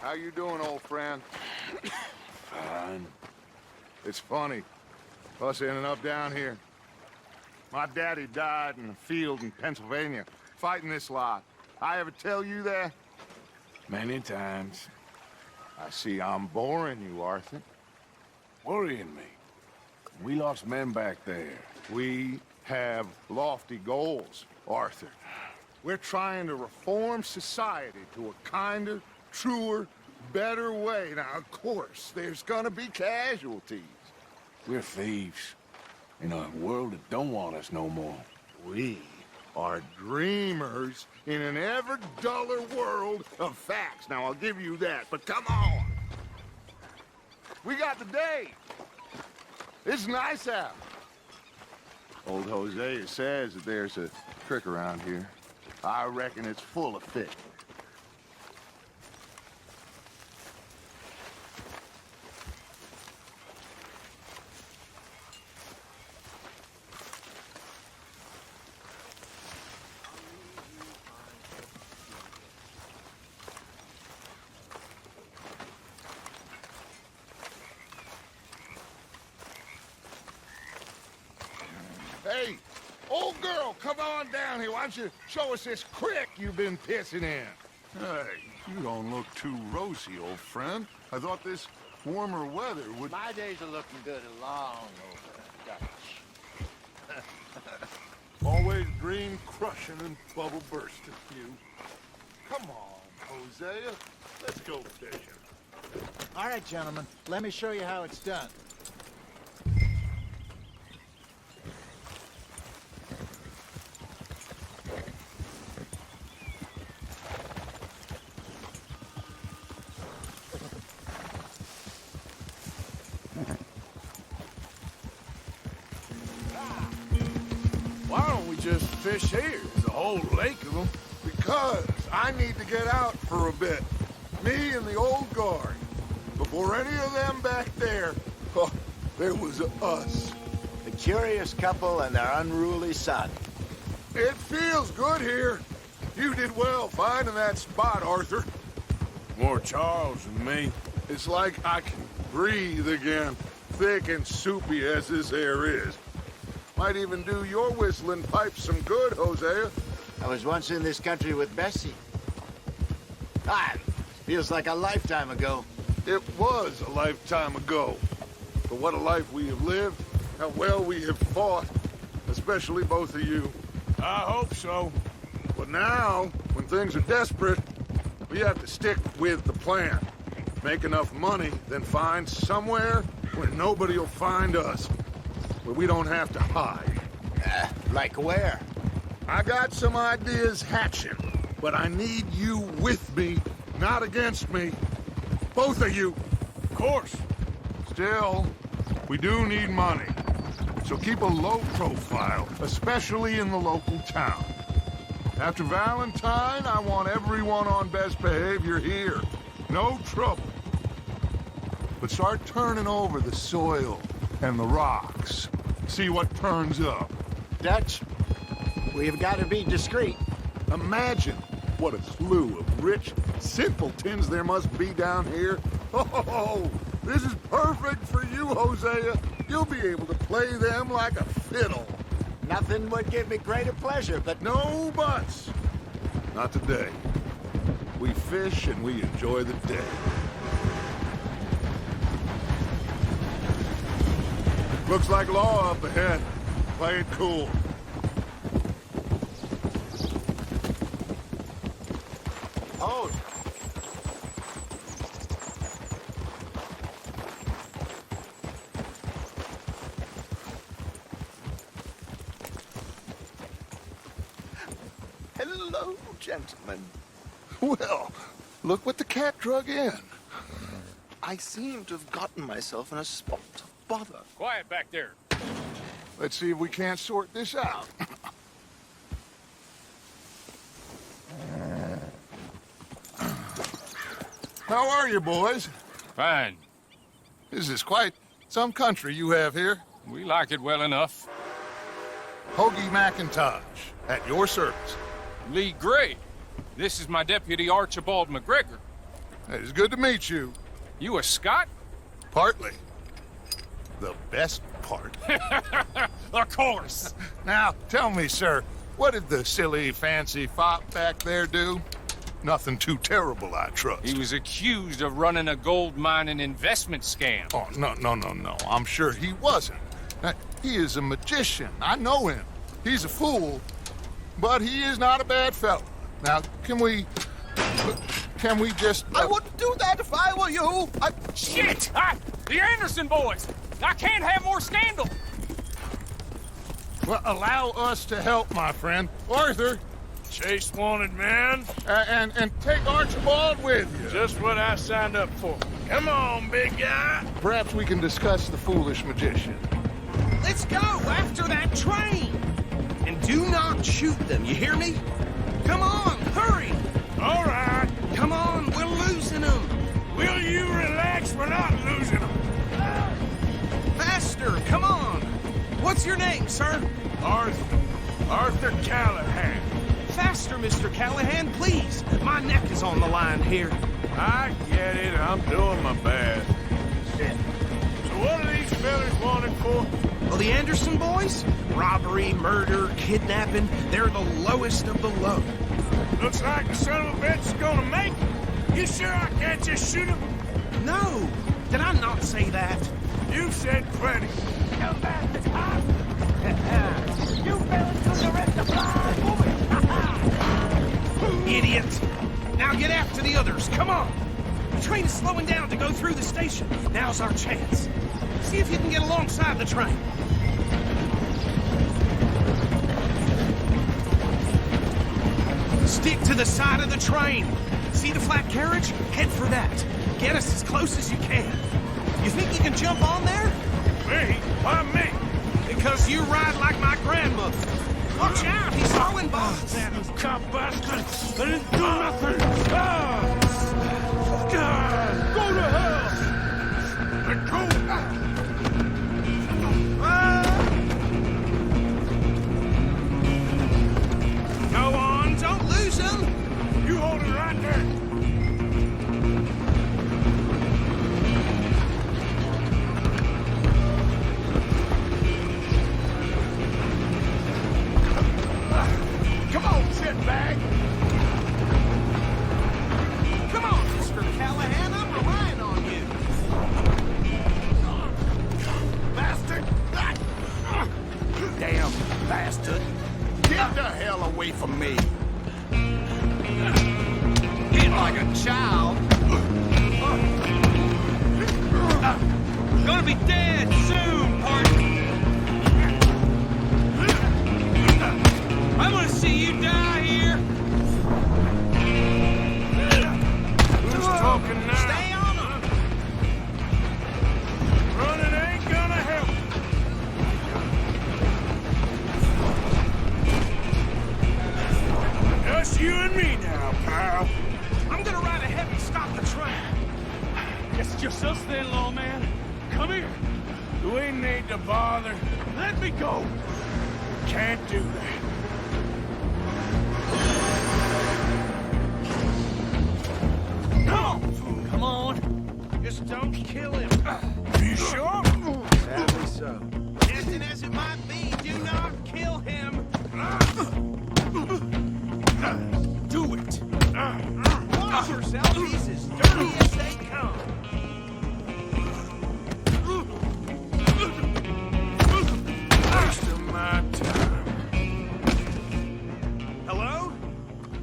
How you doing, old friend? Fine. It's funny, us ending up down here. My daddy died in a field in Pennsylvania, fighting this lot. I ever tell you that? Many times. I see I'm boring you, Arthur. Worrying me. We lost men back there. We have lofty goals, Arthur. We're trying to reform society to a kinder, truer, better way. Now, of course, there's gonna be casualties. We're thieves. In a world that don't want us no more. We are dreamers in an ever duller world of facts. Now, I'll give you that, but come on. We got the day. It's nice out. Old Hosea says that there's a trick around here. I reckon it's full of fish. Hey, old girl, come on down here. Why don't you show us this creek you've been pissing in? Hey, you don't look too rosy, old friend. I thought this warmer weather would... My days are looking good along over Dutch. Always dream crushing and bubble bursting, you. Come on, Hosea. Let's go fishing. All right, gentlemen, let me show you how it's done. Why don't we just fish here? There's a whole lake of them. Because I need to get out for a bit. Me and the old guard. Before any of them back there, oh, there was us. The curious couple and their unruly son. It feels good here. You did well finding that spot, Arthur. More Charles than me. It's like I can breathe again, thick and soupy as this air is. Might even do your whistling pipes some good, Hosea. I was once in this country with Bessie. Feels like a lifetime ago. It was a lifetime ago. But what a life we have lived, how well we have fought, especially both of you. I hope so. But now, when things are desperate, we have to stick with the plan. Make enough money, then find somewhere where nobody will find us. Where we don't have to hide. Like where? I got some ideas hatching, but I need you with me, not against me. Both of you. Of course. Still, we do need money. So keep a low profile, especially in the local town. After Valentine, I want everyone on best behavior here. No trouble. But start turning over the soil and the rocks. See what turns up. Dutch, we've got to be discreet. Imagine what a slew of rich simpletons there must be down here. Oh, this is perfect for you, Hosea. You'll be able to play them like a fiddle. Nothing would give me greater pleasure, but No buts. Not today. We fish and we enjoy the day. Looks like law up ahead. Play it cool. Oh, Hello, gentlemen. Well, look what the cat drug in. I seem to have gotten myself in a spot of bother. Quiet back there. Let's see if we can't sort this out. How are you, boys? Fine. This is quite some country you have here. We like it well enough. Hoagie McIntosh, at your service. Lee Gray. This is my deputy, Archibald McGregor. It's good to meet you. You a Scot? Partly. The best part. Of course. Now, tell me, sir, what did the silly, fancy fop back there do? Nothing too terrible, I trust. He was accused of running a gold mining investment scam. Oh, no. I'm sure he wasn't. He is a magician. I know him. He's a fool, but he is not a bad fellow. Now, can we just... I wouldn't do that if I were you. Shit! The Anderson boys! I can't have more scandal! Well, allow us to help, my friend. Arthur, Chase wanted man. and take Archibald with you. Just what I signed up for. Come on, big guy. Perhaps we can discuss the foolish magician. Let's go after that train! And do not shoot them, you hear me? Come on, hurry! All right. Come on, we're losing them! Will you relax? We're not losing them. Faster, come on! What's your name, sir? Arthur Callahan. Faster, Mr. Callahan, please! My neck is on the line here. I get it. I'm doing my best. So what are these fellas wanted for? Well, the Anderson boys? Robbery, murder, kidnapping, they're the lowest of the low. Looks like the son of a bitch is gonna make it. You sure I can't just shoot him? No! Did I not say that? You said plenty. You bastards, huh? You fellas took the rest of blind woman. Idiot! Now get after the others, come on! The train is slowing down to go through the station. Now's our chance. See if you can get alongside the train. Stick to the side of the train. See the flat carriage? Head for that. Get us as close as you can. You think you can jump on there? Me? Why me? Because you ride like my grandmother. Watch out, he's throwing bombs at us. Cop bastard! I didn't do nothing! Go to hell! Let go! Go on, don't lose him. You hold it right there! Come on, shitbag. Come on, Mr. Callahan, I'm relying on you. Bastard! Damn bastard. Get the hell away from me. Hit like a child. Gonna be dead soon, partner. I'm gonna see you die here. Who's talking now? Stay on him. Running ain't gonna help. Just you and me now, pal. I'm gonna ride ahead and stop the train. Guess it's just us then, lawman. Come here. Do we need to bother? Let me go. Can't do that. Come on. Just don't kill him. You sure? Sadly so. Tempting as it might be, do not kill him. Do it. Watch yourself. He's as dirty as they come. Wasting my time. Hello?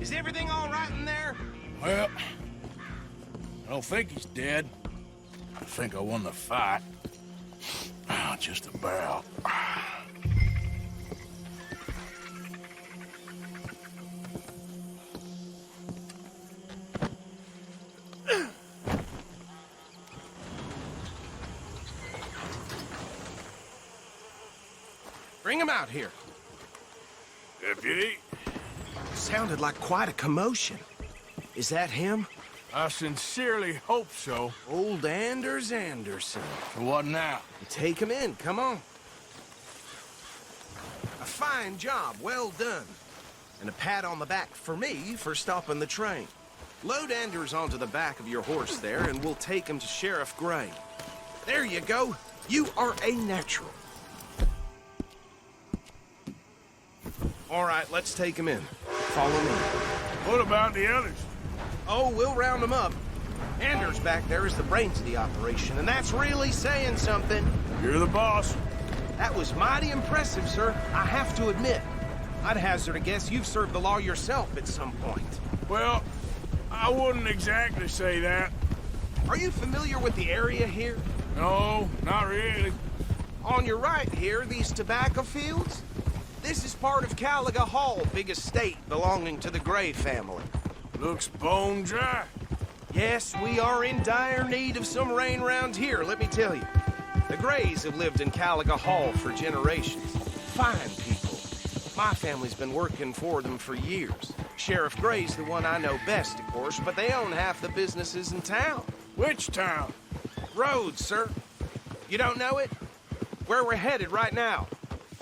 Is everything all right in there? Well, I don't think he's dead. I think I won the fight. Just about. Bring him out here. Deputy, Sounded like quite a commotion. Is that him? I sincerely hope so. Old Anders Anderson. So what now? Take him in, come on. A fine job, well done. And a pat on the back for me for stopping the train. Load Anders onto the back of your horse there, and we'll take him to Sheriff Gray. There you go. You are a natural. All right, let's take him in. Follow me. What about the others? Oh, we'll round them up. Anders back there is the brains of the operation, and that's really saying something. You're the boss. That was mighty impressive, sir. I have to admit. I'd hazard a guess you've served the law yourself at some point. Well, I wouldn't exactly say that. Are you familiar with the area here? No, not really. On your right here, these tobacco fields? This is part of Caliga Hall, big estate belonging to the Gray family. Looks bone dry. Yes, we are in dire need of some rain round here, let me tell you. The Grays have lived in Caliga Hall for generations. Fine people. My family's been working for them for years. Sheriff Gray's the one I know best, of course, but they own half the businesses in town. Which town? Rhodes, sir. You don't know it? Where we're headed right now.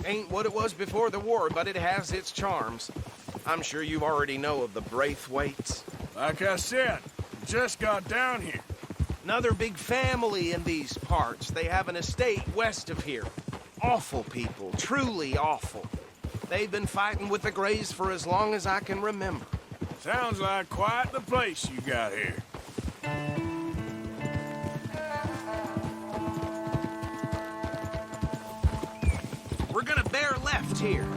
Ain't what it was before the war, but it has its charms. I'm sure you already know of the Braithwaites. Like I said, just got down here. Another big family in these parts. They have an estate west of here. Awful people, truly awful. They've been fighting with the Grays for as long as I can remember. Sounds like quite the place you got here. We're gonna bear left here.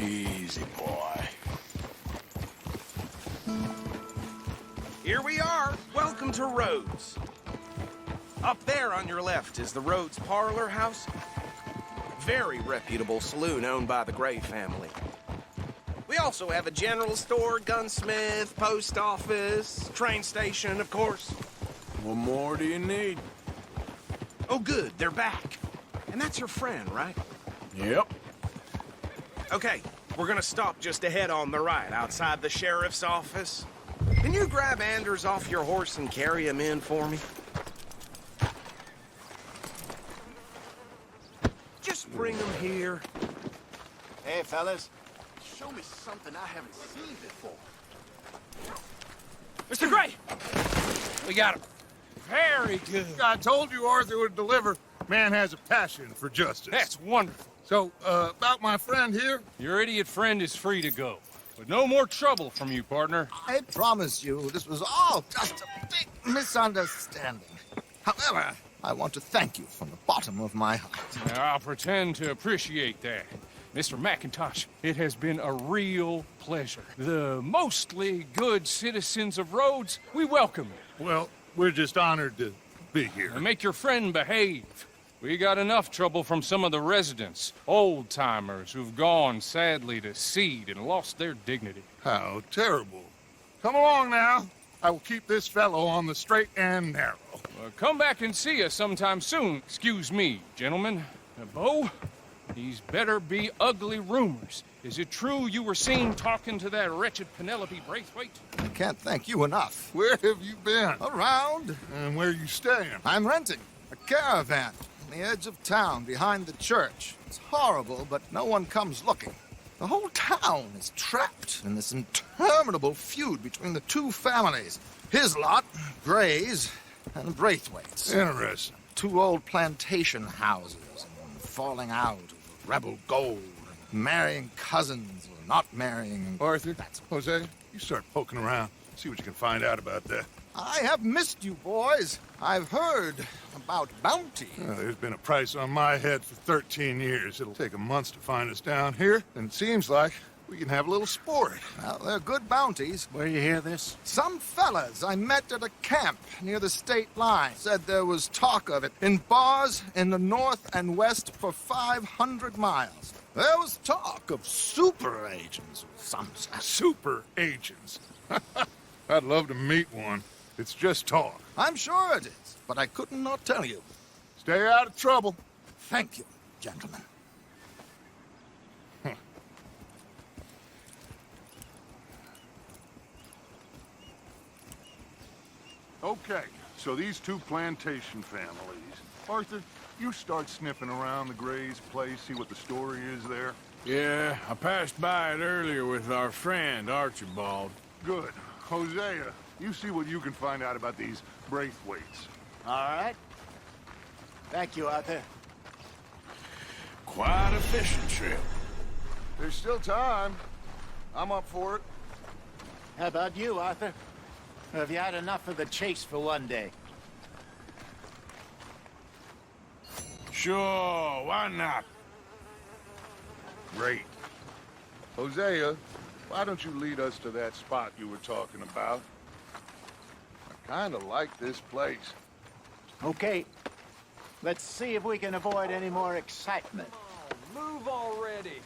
Easy, boy. Here we are. Welcome to Rhodes. Up there on your left is the Rhodes Parlor House. Very reputable saloon owned by the Gray family. We also have a general store, gunsmith, post office, train station, of course. What more do you need? Oh, good. They're back. And that's your friend, right? Yep. Okay, we're gonna stop just ahead on the right, outside the sheriff's office. Can you grab Anders off your horse and carry him in for me? Just bring him here. Hey, fellas. Show me something I haven't seen before. Mr. Gray! We got him. Very good. I told you Arthur would deliver. Man has a passion for justice. That's wonderful. So, about my friend here? Your idiot friend is free to go. But no more trouble from you, partner. I promise you, this was all just a big misunderstanding. However, I want to thank you from the bottom of my heart. Now, I'll pretend to appreciate that. Mr. McIntosh, it has been a real pleasure. The mostly good citizens of Rhodes, we welcome you. Well, we're just honored to be here. And make your friend behave. We got enough trouble from some of the residents, old-timers who've gone, sadly, to seed and lost their dignity. How terrible. Come along now. I will keep this fellow on the straight and narrow. Come back and see us sometime soon. Excuse me, gentlemen. Bo, these better be ugly rumors. Is it true you were seen talking to that wretched Penelope Braithwaite? I can't thank you enough. Where have you been? Around, And where you staying? I'm renting a caravan on the edge of town behind the church. It's horrible, but no one comes looking. The whole town is trapped in this interminable feud between the two families. His lot, Gray's, and Braithwaite's. Interesting. Two old plantation houses, and falling out over rebel gold, and marrying cousins or not marrying. Arthur, Jose, you start poking around. See what you can find out about that. I have missed you, boys. I've heard about bounty. Well, there's been a price on my head for 13 years. It'll take a month to find us down here, and it seems like we can have a little sport. Well, they're good bounties. Where you hear this? Some fellas I met at a camp near the state line said there was talk of it in bars in the north and west for 500 miles. There was talk of super agents of some sort. Super agents. I'd love to meet one. It's just talk. I'm sure it is, but I couldn't not tell you. Stay out of trouble. Thank you, gentlemen. Okay, so these two plantation families. Arthur, you start sniffing around the Gray's place, see what the story is there. Yeah, I passed by it earlier with our friend, Archibald. Good. Hosea, you see what you can find out about these Braithwaites. All right. Thank you, Arthur. Quite a fishing trip. There's still time. I'm up for it. How about you, Arthur? Or have you had enough of the chase for one day? Sure, why not? Great. Hosea, why don't you lead us to that spot you were talking about? I kind of like this place. Okay. Let's see if we can avoid any more excitement. Move already.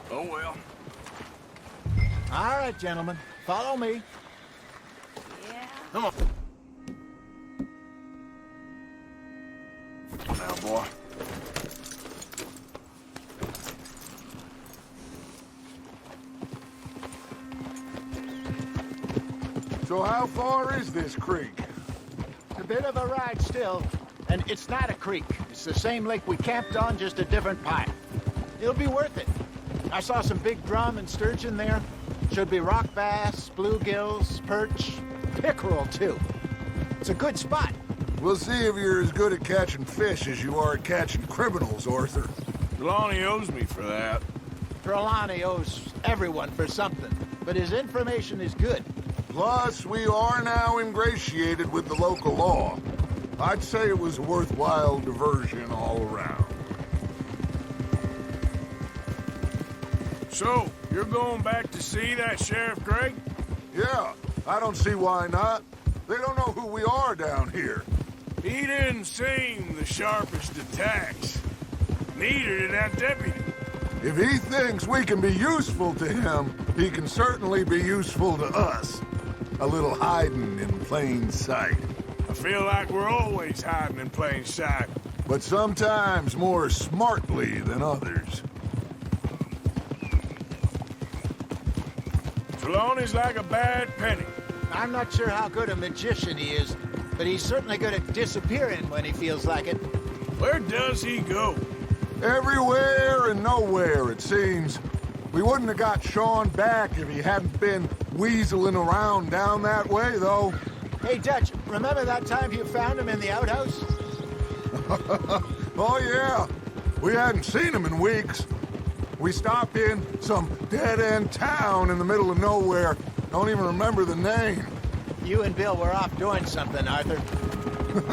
Oh well. All right, gentlemen. Follow me. Yeah. Come on. Now, boy. So how far is this creek? It's a bit of a ride still. And it's not a creek. It's the same lake we camped on, just a different pipe. It'll be worth it. I saw some big drum and sturgeon there. Should be rock bass, bluegills, perch, pickerel, too. It's a good spot. We'll see if you're as good at catching fish as you are at catching criminals, Arthur. Lonnie owes me for that. Trelawney owes everyone for something, but his information is good. Plus, we are now ingratiated with the local law. I'd say it was a worthwhile diversion all around. So, you're going back to see that Sheriff Gray? Yeah, I don't see why not. They don't know who we are down here. He didn't seem the sharpest attacks. Neither did that deputy. If he thinks we can be useful to him, he can certainly be useful to us. A little hiding in plain sight. I feel like we're always hiding in plain sight. But sometimes more smartly than others. Trelawney's like a bad penny. I'm not sure how good a magician he is, but he's certainly good at disappearing when he feels like it. Where does he go? Everywhere and nowhere, it seems. We wouldn't have got Sean back if he hadn't been weaseling around down that way, though. Hey, Dutch, remember that time you found him in the outhouse? Oh, yeah. We hadn't seen him in weeks. We stopped in some dead-end town in the middle of nowhere. Don't even remember the name. You and Bill were off doing something, Arthur.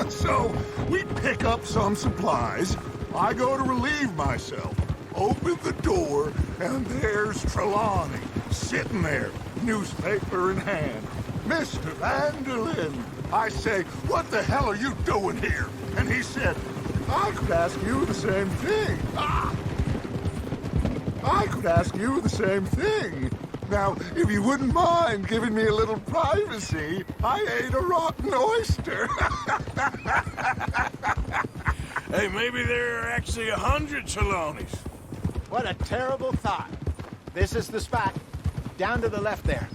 So, we pick up some supplies. I go to relieve myself. Open the door, and there's Trelawney, sitting there, newspaper in hand. Mr. Vanderlyn. I say, what the hell are you doing here? And he said, I could ask you the same thing. I could ask you the same thing. Now, if you wouldn't mind giving me a little privacy, I ate a rotten oyster. Hey, maybe there are actually 100 Trelawneys. What a terrible thought. This is the spot. Down to the left there.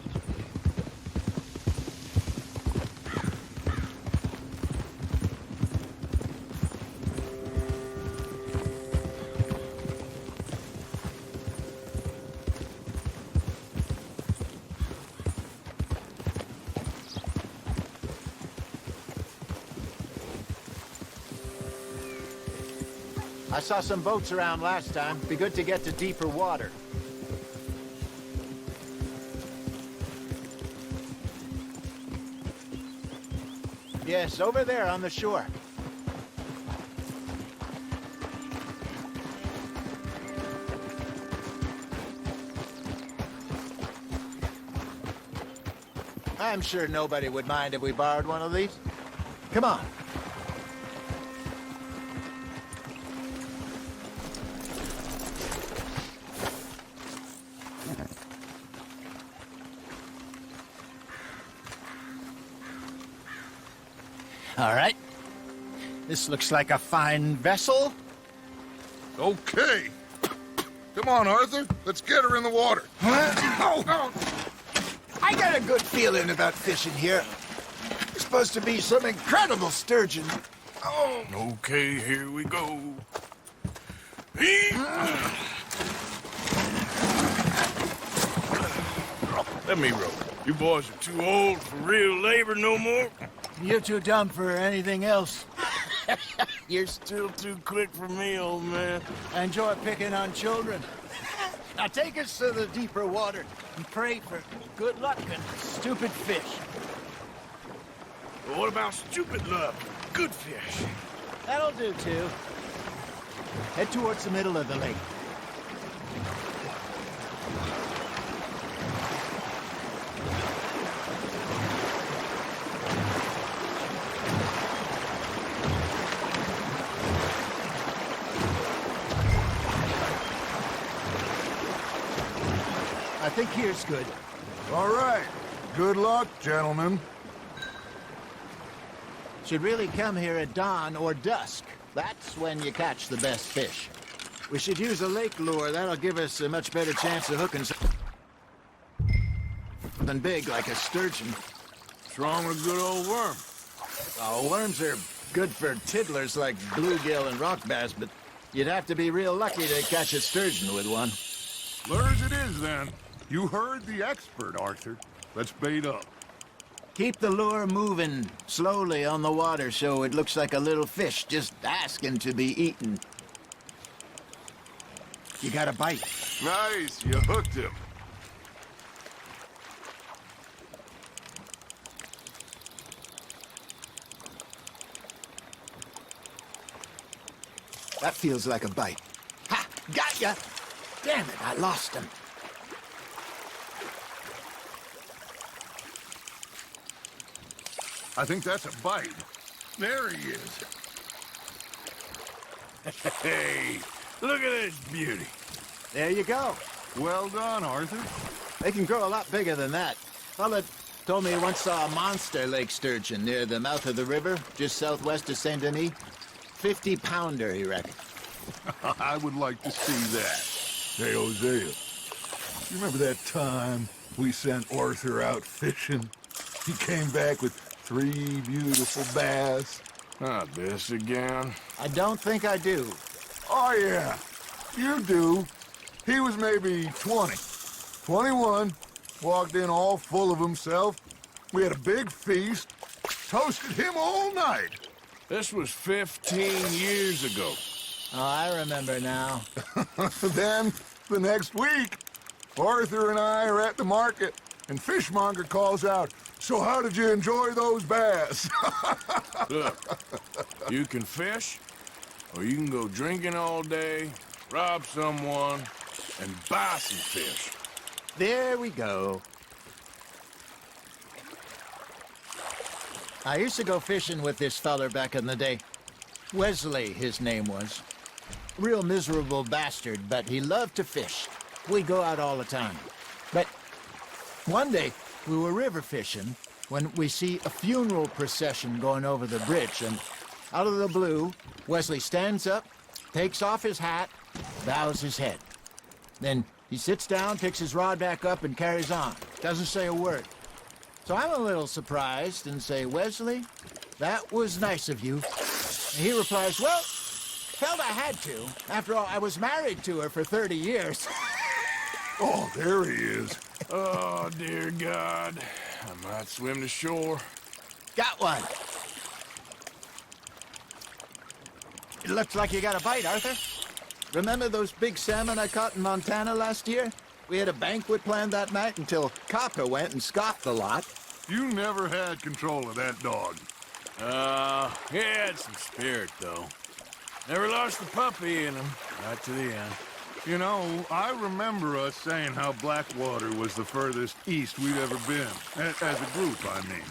I saw some boats around last time. Be good to get to deeper water. Yes, over there on the shore. I'm sure nobody would mind if we borrowed one of these. Come on. All right. This looks like a fine vessel. Okay. Come on, Arthur. Let's get her in the water. Oh. I got a good feeling about fishing here. It's supposed to be some incredible sturgeon. Oh. Okay, here we go. Let me row. You boys are too old for real labor no more. You're too dumb for anything else. You're still too quick for me, old man. I enjoy picking on children. Now take us to the deeper water and pray for good luck and stupid fish. But what about stupid luck? Good fish. That'll do, too. Head towards the middle of the lake. I think here's good. All right. Good luck, gentlemen. Should really come here at dawn or dusk. That's when you catch the best fish. We should use a lake lure. That'll give us a much better chance of hooking something big like a sturgeon. What's wrong with a good old worm? Oh, worms are good for tiddlers like bluegill and rock bass, but you'd have to be real lucky to catch a sturgeon with one. Lures it is, then. You heard the expert, Arthur. Let's bait up. Keep the lure moving slowly on the water so it looks like a little fish just asking to be eaten. You got a bite. Nice. You hooked him. That feels like a bite. Ha! Got ya! Damn it, I lost him. I think that's a bite. There he is. Hey, look at this beauty. There you go. Well done, Arthur. They can grow a lot bigger than that. Fella told me he once saw a monster lake sturgeon near the mouth of the river, just southwest of Saint Denis. 50-pounder, he reckoned. I would like to see that. Hey, Hosea, you remember that time we sent Arthur out fishing? He came back with 3 beautiful bass. Not this again. I don't think I do. Oh, yeah, you do. He was maybe 20, 21, walked in all full of himself. We had a big feast, toasted him all night. This was 15 years ago. Oh, I remember now. Then, the next week, Arthur and I are at the market, and Fishmonger calls out, "So how did you enjoy those bass?" Look, you can fish, or you can go drinking all day, rob someone, and buy some fish. There we go. I used to go fishing with this feller back in the day. Wesley, his name was. Real miserable bastard, but he loved to fish. We'd go out all the time. But one day, we were river fishing when we see a funeral procession going over the bridge, and out of the blue, Wesley stands up, takes off his hat, bows his head. Then he sits down, picks his rod back up, and carries on. Doesn't say a word. So I'm a little surprised and say, "Wesley, that was nice of you." And he replies, "Well, felt I had to. After all, I was married to her for 30 years. Oh, there he is. Oh, dear God. I might swim to shore. Got one. It looks like you got a bite, Arthur. Remember those big salmon I caught in Montana last year? We had a banquet planned that night until Copper went and scoffed the lot. You never had control of that dog. He had some spirit, though. Never lost the puppy in him. Right to the end. You know, I remember us saying how Blackwater was the furthest east we'd ever been. As a group, I mean.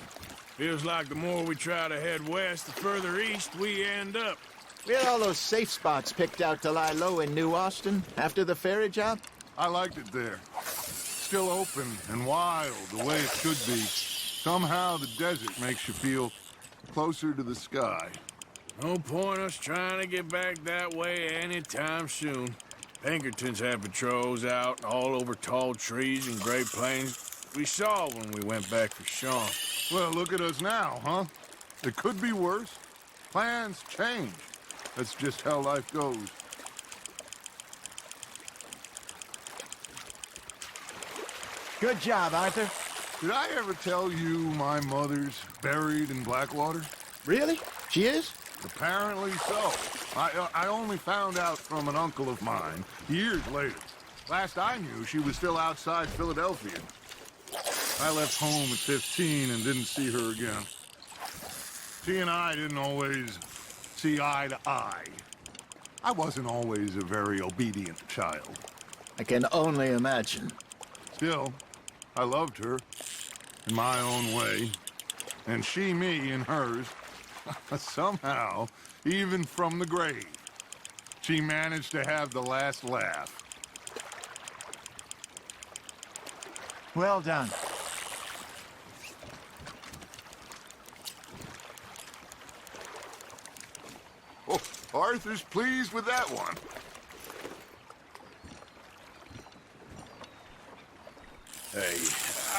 Feels like the more we try to head west, the further east we end up. We had all those safe spots picked out to lie low in New Austin after the ferry job. I liked it there. Still open and wild, the way it should be. Somehow the desert makes you feel closer to the sky. No point us trying to get back that way anytime soon. Pinkertons had patrols out all over tall trees and Great Plains. We saw when we went back for Sean. Well, look at us now, huh? It could be worse. Plans change. That's just how life goes. Good job, Arthur. Did I ever tell you my mother's buried in Blackwater? Really? She is? Apparently so. I only found out from an uncle of mine years later. Last I knew, she was still outside Philadelphia. I left home at 15 and didn't see her again. She and I didn't always see eye to eye. I wasn't always a very obedient child. I can only imagine. Still, I loved her in my own way, and she me in hers. Somehow, even from the grave, she managed to have the last laugh. Well done. Oh, Arthur's pleased with that one. Hey,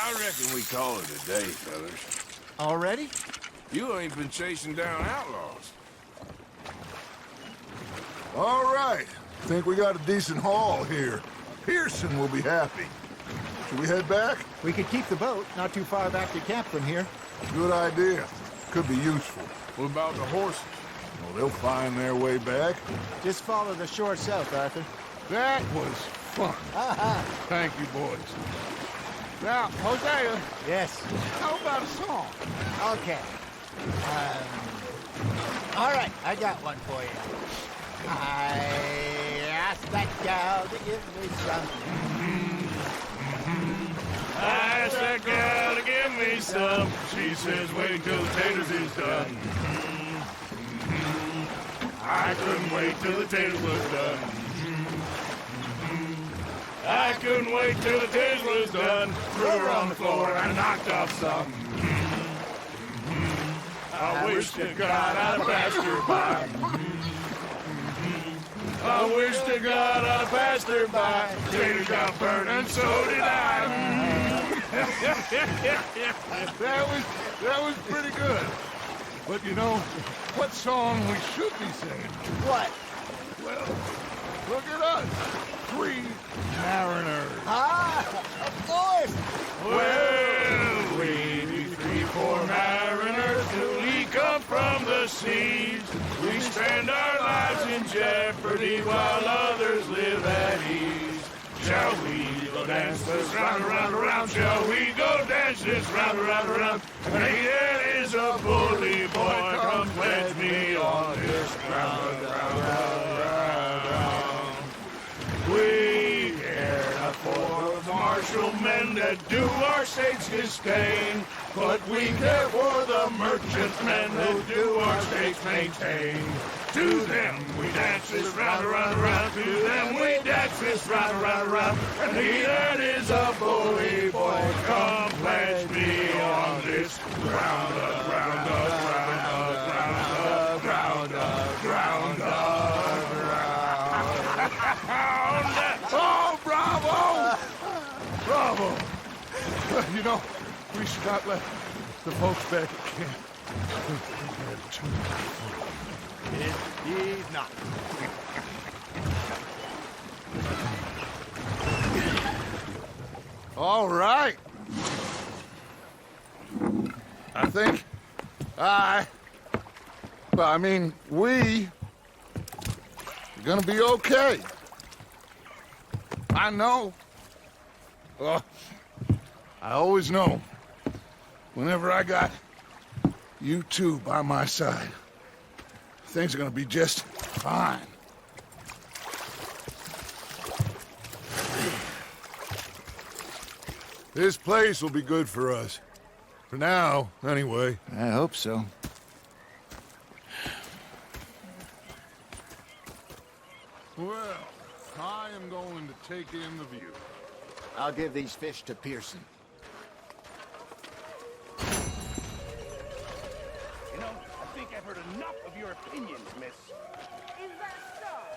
I reckon we call it a day, fellas. Already? You ain't been chasing down outlaws. All right. Think we got a decent haul here. Pearson will be happy. Should we head back? We could keep the boat not too far back to camp from here. Good idea. Could be useful. What about the horses? Well, they'll find their way back. Just follow the shore south, Arthur. That was fun. Thank you, boys. Now, Hosea, Yes. how about a song? Okay. All right, I got one for you. I asked that gal to give me some. I asked that gal to give me some. She says, wait till the taters is done. I couldn't wait till the taters was done. I couldn't wait till the taters was done. Threw her on the floor and knocked off some. I wish to God I'd passed her by. I wish to God I passed her by. Taters got burned and so did I. That was pretty good. But you know, what song we should be singing? What? Well, look at us. 3 mariners. Ah, of course. Well, we be 3 poor mariners till we come from the seas. We spend our lives in jeopardy while others live at ease. Shall we go dance this round, around, around? Shall we go dance this round, around, around? Hey, there is a bully boy, come pledge me on this ground, round, round, round, round. We care not for the martial men that do our states disdain, but we care for the merchantmen who do our states maintain. To them we dance this round, around, around. To them we dance this round, around, around. And he that is a bully boy, come pledge me on this ground, ground, ground, ground, ground, ground. Oh, bravo! Bravo! You know, we should not let the folks back at camp. They're too full. He's not. All right. I think we are gonna be okay. I know. I always know. Whenever I got you two by my side, things are gonna be just fine. This place will be good for us. For now, anyway. I hope so. Well, I am going to take in the view. I'll give these fish to Pearson. You know, have heard enough of your opinions, miss. Is that so?